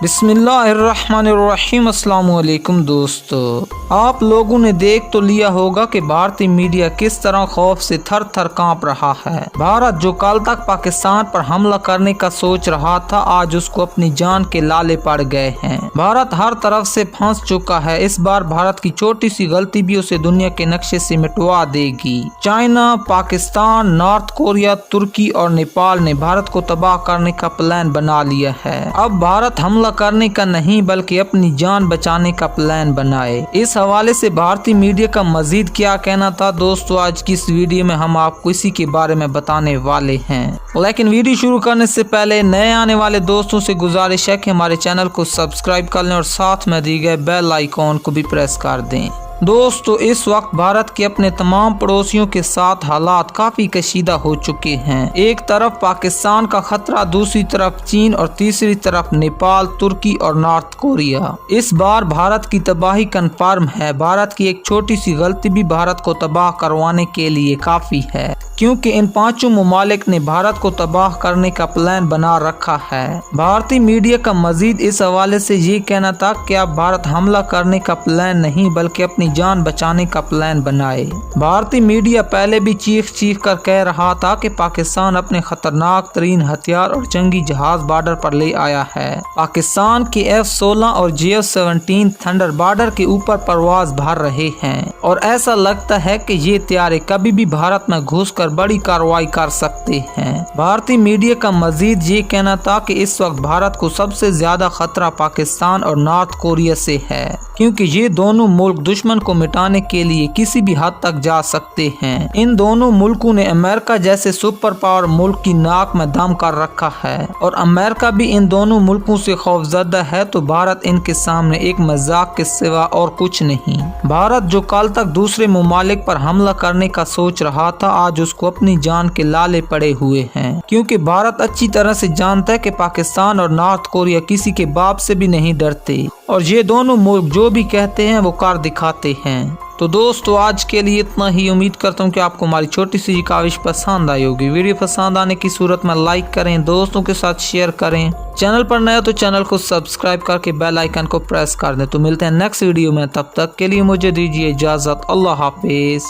बिस्मिल्लाहिर्रहमानिर्रहीम। अस्सलाम वालेकुम दोस्तों, आप लोगों ने देख तो लिया होगा कि भारतीय मीडिया किस तरह खौफ से थर थर कांप रहा है। भारत जो कल तक पाकिस्तान पर हमला करने का सोच रहा था, आज उसको अपनी जान के लाले पड़ गए हैं। भारत हर तरफ से फंस चुका है। इस बार भारत की छोटी सी गलती भी उसे दुनिया के नक्शे से मिटवा देगी। चाइना, पाकिस्तान, नॉर्थ कोरिया, तुर्की और नेपाल ने भारत को तबाह करने का प्लान बना लिया है। अब भारत हमला करने का नहीं बल्कि अपनी जान बचाने का प्लान बनाए। इस हवाले से भारतीय मीडिया का मजीद क्या कहना था दोस्तों, आज की इस वीडियो में हम आपको इसी के बारे में बताने वाले हैं। लेकिन वीडियो शुरू करने से पहले नए आने वाले दोस्तों से गुजारिश है कि हमारे चैनल को सब्सक्राइब कर लें और साथ में दिए गए बेल आइकॉन को भी प्रेस कर दें। दोस्तों, इस वक्त भारत के अपने तमाम पड़ोसियों के साथ हालात काफी कशीदा हो चुके हैं। एक तरफ पाकिस्तान का खतरा, दूसरी तरफ चीन और तीसरी तरफ नेपाल, तुर्की और नॉर्थ कोरिया। इस बार भारत की तबाही कन्फर्म है। भारत की एक छोटी सी गलती भी भारत को तबाह करवाने के लिए काफी है, क्योंकि इन पांचों ममालिक ने भारत को तबाह करने का प्लान बना रखा है। भारतीय मीडिया का मजीद इस हवाले से ये कहना था कि अब भारत हमला करने का प्लान नहीं बल्कि अपनी जान बचाने का प्लान बनाए। भारतीय मीडिया पहले भी चीख चीख कर कह रहा था कि पाकिस्तान अपने खतरनाक तरीन हथियार और जंगी जहाज बॉर्डर पर ले आया है। पाकिस्तान के F-16 और JF-17 थंडर बॉर्डर के ऊपर परवाज भर रहे हैं और ऐसा लगता है कि ये तैयारे कभी भी भारत में घुसकर बड़ी कार्रवाई कर सकते हैं। भारतीय मीडिया का मजीद ये कहना था कि इस वक्त भारत को सबसे ज्यादा खतरा पाकिस्तान और नॉर्थ कोरिया से है, क्योंकि ये दोनों मुल्क दुश्मन को मिटाने के लिए किसी भी हद तक जा सकते हैं। इन दोनों मुल्कों ने अमेरिका जैसे सुपर पावर मुल्क की नाक में दम कर रखा है और अमेरिका भी इन दोनों मुल्कों से खौफजदा है, तो भारत इनके सामने एक मजाक के सिवा और कुछ नहीं। भारत जो कल तक दूसरे ममालिक पर हमला करने का सोच रहा था, आज उसको अपनी जान के लाले पड़े हुए हैं, क्योंकि भारत अच्छी तरह से जानता है कि पाकिस्तान और नॉर्थ कोरिया किसी के बाप से भी नहीं डरते और ये दोनों मुल्क जो भी कहते हैं वो कर दिखाते हैं। तो दोस्तों, आज के लिए इतना ही। उम्मीद करता हूँ कि आपको हमारी छोटी सी काविश पसंद आई होगी। वीडियो पसंद आने की सूरत में लाइक करें, दोस्तों के साथ शेयर करें। चैनल पर नया तो चैनल को सब्सक्राइब करके बेल आइकन को प्रेस कर दें। तो मिलते हैं नेक्स्ट वीडियो में, तब तक के लिए मुझे दीजिए इजाजत। अल्लाह हाफिज।